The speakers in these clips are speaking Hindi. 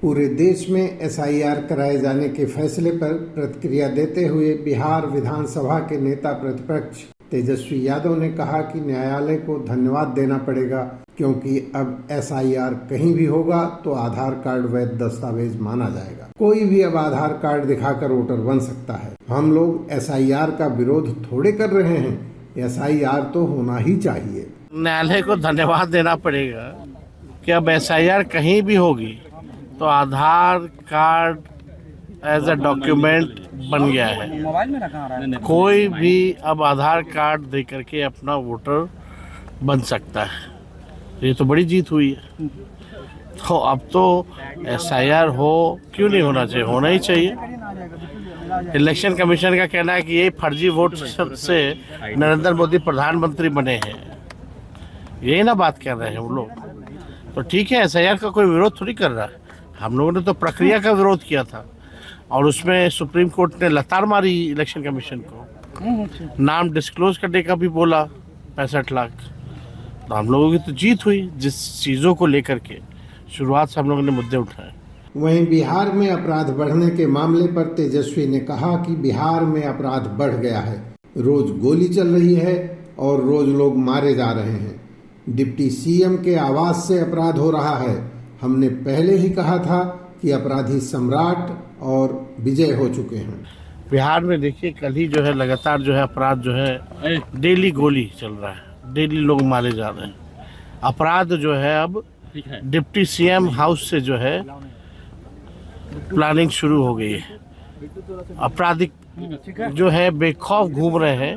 पूरे देश में एसआईआर कराए जाने के फैसले पर प्रतिक्रिया देते हुए बिहार विधानसभा के नेता प्रतिपक्ष तेजस्वी यादव ने कहा कि न्यायालय को धन्यवाद देना पड़ेगा, क्योंकि अब एसआईआर कहीं भी होगा तो आधार कार्ड वैध दस्तावेज माना जाएगा। कोई भी अब आधार कार्ड दिखाकर वोटर बन सकता है। हम लोग एसआईआर का विरोध थोड़े कर रहे हैं, एसआईआर तो होना ही चाहिए। न्यायालय को धन्यवाद देना पड़ेगा कि अब एसआईआर कहीं भी होगी तो आधार कार्ड एज अ डॉक्यूमेंट बन गया है। कोई भी अब आधार कार्ड दे करके अपना वोटर बन सकता है। ये तो बड़ी जीत हुई है। तो अब तो एसआईआर हो क्यों नहीं होना चाहिए, होना ही चाहिए। इलेक्शन कमीशन का कहना है कि ये फर्जी वोट से नरेंद्र मोदी प्रधानमंत्री बने हैं, यही ना बात कर रहे हैं वो लोग। तो ठीक है, एसआईआर का कोई विरोध थोड़ी कर रहा है। हम लोगों ने तो प्रक्रिया का विरोध किया था और उसमें सुप्रीम कोर्ट ने लताड़ मारी इलेक्शन कमीशन को। नाम डिस्क्लोज करने का भी बोला 65 लाख। तो हम लोगों की तो जीत हुई, जिस चीज़ों को लेकर के शुरुआत से हम लोगों ने मुद्दे उठाए। वहीं बिहार में अपराध बढ़ने के मामले पर तेजस्वी ने कहा कि बिहार में अपराध बढ़ गया है, रोज गोली चल रही है और रोज लोग मारे जा रहे हैं। डिप्टी सीएम के आवास से अपराध हो रहा है। हमने पहले ही कहा था कि अपराधी सम्राट और विजय हो चुके हैं। बिहार में देखिए, कल ही जो है लगातार जो है अपराध जो है, डेली गोली चल रहा है, डेली लोग मारे जा रहे हैं। अपराध जो है अब डिप्टी सीएम हाउस से जो है प्लानिंग शुरू हो गई है। आपराधिक जो है बेखौफ घूम रहे हैं,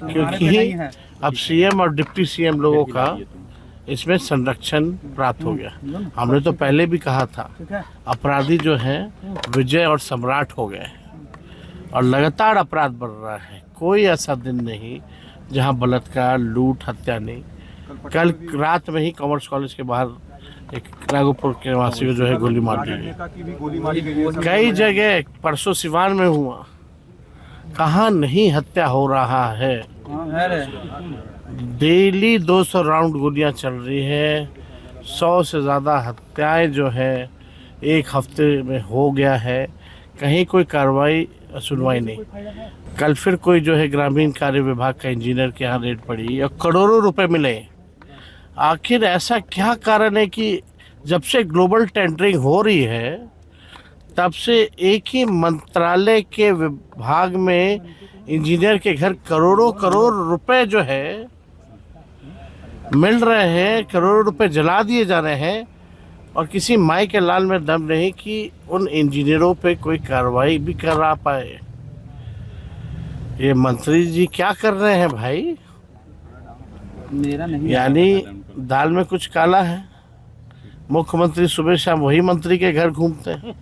क्योंकि अब सीएम और डिप्टी सीएम लोगों का इसमें संरक्षण प्राप्त हो गया। हमने तो पहले भी कहा था, अपराधी जो हैं विजय और सम्राट हो गए और लगातार अपराध बढ़ रहा है। कोई ऐसा दिन नहीं जहां बलात्कार, लूट, हत्या नहीं। कल रात में ही कॉमर्स कॉलेज के बाहर एक नागपुर के निवासी को जो है गोली मार दी गई। कई जगह परसों सिवान में हुआ, कहाँ नहीं हत्या हो रहा है। डेली 200 राउंड गोलियां चल रही है। 100 से ज़्यादा हत्याएं जो है एक हफ्ते में हो गया है। कहीं कोई कार्रवाई सुनवाई नहीं। कल फिर कोई जो है ग्रामीण कार्य विभाग का इंजीनियर के यहाँ रेड पड़ी और करोड़ों रुपए मिले। आखिर ऐसा क्या कारण है कि जब से ग्लोबल टेंडरिंग हो रही है तब से एक ही मंत्रालय के विभाग में इंजीनियर के घर करोड़ों करोड़ रुपए जो है मिल रहे हैं, करोड़ों रुपए जला दिए जा रहे हैं और किसी माई के लाल में दम नहीं कि उन इंजीनियरों पे कोई कार्रवाई भी कर रहा पाए। ये मंत्री जी क्या कर रहे हैं भाई? मेरा नहीं, यानी दाल में कुछ काला है। मुख्यमंत्री सुबह शाम वही मंत्री के घर घूमते हैं।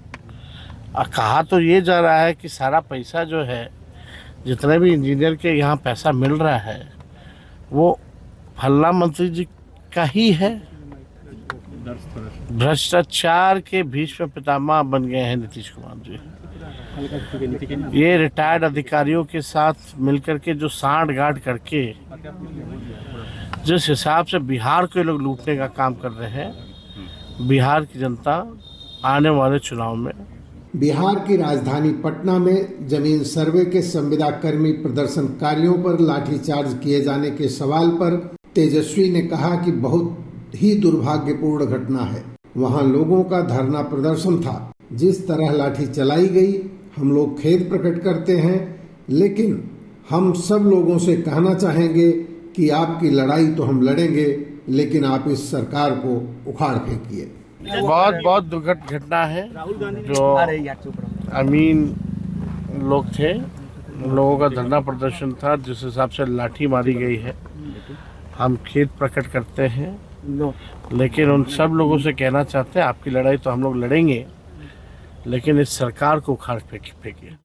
कहा तो ये जा रहा है कि सारा पैसा जो है, जितने भी इंजीनियर के यहाँ पैसा मिल रहा है, वो फल्ला मंत्री जी का ही है। भ्रष्टाचार के भीष्म पितामह बन गए हैं नीतीश कुमार जी। ये रिटायर्ड अधिकारियों के साथ मिलकर के जो सांठ गांठ करके जिस हिसाब से बिहार के लोग लूटने का काम कर रहे हैं, बिहार की जनता आने वाले चुनाव में। बिहार की राजधानी पटना में जमीन सर्वे के संविदा कर्मी प्रदर्शनकारियों पर लाठीचार्ज किए जाने के सवाल पर तेजस्वी ने कहा कि बहुत ही दुर्भाग्यपूर्ण घटना है। वहां लोगों का धरना प्रदर्शन था। जिस तरह लाठी चलाई गई, हम लोग खेद प्रकट करते हैं, लेकिन हम सब लोगों से कहना चाहेंगे कि आपकी लड़ाई तो हम लड़ेंगे, लेकिन आप इस सरकार को उखाड़ फेंकिए। बहुत बहुत दुखद घटना है। जो अमीन लोग थे, लोगों का धरना प्रदर्शन था, जिस हिसाब से लाठी मारी गई है, हम खेद प्रकट करते हैं। लेकिन उन सब लोगों से कहना चाहते हैं, आपकी लड़ाई तो हम लोग लड़ेंगे, लेकिन इस सरकार को उखाड़ फेंकिए।